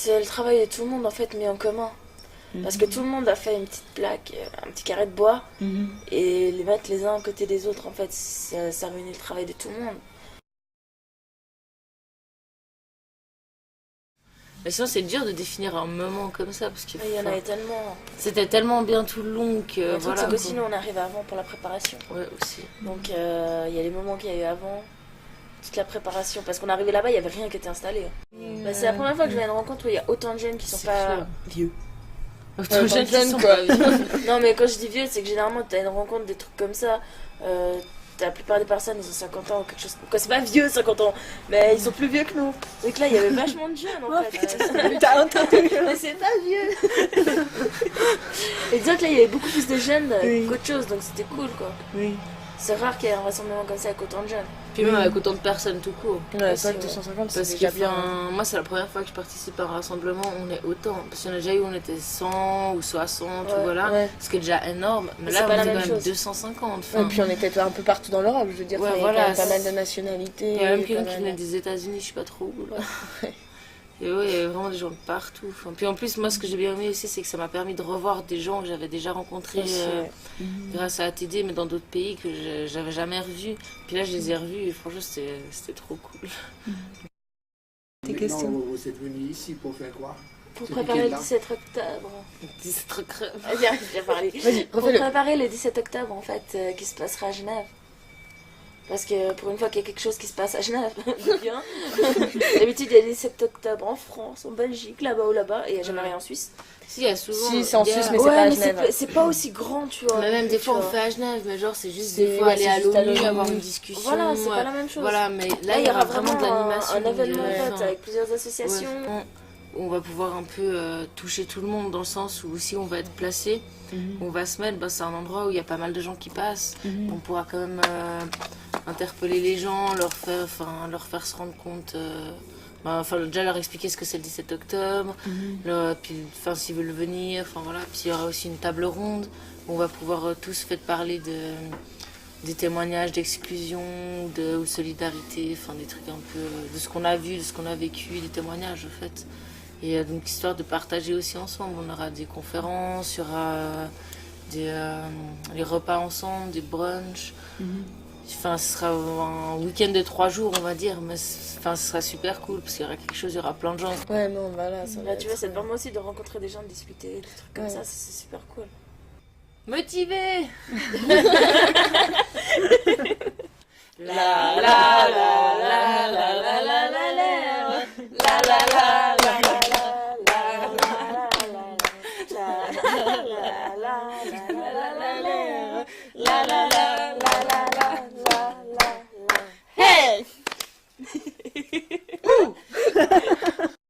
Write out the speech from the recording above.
c'est le travail de tout le monde en fait mis en commun. Parce que tout le monde a fait une petite plaque, un petit carré de bois, et les mettre les uns à côté des autres, en fait, ça réunit le travail de tout le monde. Mais sinon, c'est dur de définir un moment comme ça, parce qu'il Il y en avait tellement. C'était tellement bien tout le long que Le truc, voilà. c'est qu'aussi, nous, on arrive avant pour la préparation. Ouais, aussi. Donc, il y a les moments qu'il y a eu avant, toute la préparation. Parce qu'on est arrivé là-bas, il n'y avait rien qui était installé. Bah, c'est la première fois que je vais à une rencontre où il y a autant de jeunes qui sont pas clair. vieux. Autant de jeunes qui sont quoi. Non, mais quand je dis vieux, c'est que généralement, t'as une rencontre, des trucs comme ça. La plupart des personnes, ils ont 50 ans ou quelque chose. Quoi, c'est pas vieux, 50 ans, mais ils sont plus vieux que nous. Donc là, il y avait vachement de jeunes en fait. T'as entendu? Mais c'est pas vieux. Et disons que là, il y avait beaucoup plus de jeunes Oui. qu'autre chose, donc c'était cool quoi. Oui. C'est rare qu'il y ait un rassemblement comme ça avec autant de jeunes. Puis même avec autant de personnes tout court. Ouais, c'est vrai ouais. que 250, c'est Parce déjà que bien. moi, c'est la première fois que je participe à un rassemblement où on est autant. Parce qu'il y en a déjà eu où on était 100 ou 60, ou Ouais, voilà. ouais. Ce qui est déjà énorme. Mais Mais là, c'est on pas la était même quand même chose. 250. Et puis on était un peu partout dans l'Europe, je veux dire, Ouais, il y a voilà, quand même pas mal c'est- de nationalités. Il y a même pas quelqu'un mal qui de- venait des États-Unis, je sais pas trop où. Là. Ouais. Et ouais, il y avait vraiment des gens de partout. Enfin, puis en plus, moi, ce que j'ai bien aimé aussi, c'est que ça m'a permis de revoir des gens que j'avais déjà rencontrés Aussi, ouais. grâce à ATD, mais dans d'autres pays que j'avais jamais revus. Puis là, je les ai revus et franchement, c'était trop cool. Tes questions? Vous êtes venu ici pour faire quoi? Pour C'est préparer le week-end-là. 17 octobre. C'est trop crème. Vas-y, arrête, j'ai parlé. Vas-y, Pour refais-le. préparer le 17 octobre en fait, qui se passera à Genève. Parce que pour une fois qu'il y a quelque chose qui se passe à Genève, c'est bien. D'habitude, il y a le 17 octobre en France, en Belgique, là-bas ou là-bas, et il n'y a jamais rien en Suisse. Si, il y a souvent. Si, c'est en il y a- Suisse, mais c'est pas à Ouais, mais Genève. c'est pas aussi grand, tu vois. Mais même des tu fois, on vois. fait à Genève, mais genre, c'est juste C'est- des fois ouais, aller c'est à juste à l'ONU, l'ONU. avoir une discussion. Voilà, c'est pas la même chose. Voilà, mais là, Là, il y aura vraiment de l'animation. un événement en fait, enfin, avec plusieurs associations. on va pouvoir un peu toucher tout le monde dans le sens où si on va être placé, on va se mettre, c'est un endroit où il y a pas mal de gens qui passent. On pourra quand même interpeller les gens, leur faire se rendre compte, déjà leur expliquer ce que c'est le 17 octobre, puis s'ils veulent venir, voilà. Puis il y aura aussi une table ronde où on va pouvoir tous faire parler des témoignages d'exclusion ou de solidarité, des trucs un peu de ce qu'on a vu, de ce qu'on a vécu, des témoignages en fait. Et donc histoire de partager aussi ensemble, on aura des conférences, il y aura les repas ensemble, des brunchs. Ce sera un week-end de 3 jours on va dire, mais ce sera super cool parce qu'il y aura quelque chose, il y aura plein de gens. Ouais, non, voilà. Ça va Là, tu vois, être- c'est vraiment aussi de rencontrer des gens, de discuter, des trucs comme Ouais. ça, c'est super cool. Motivé. La la la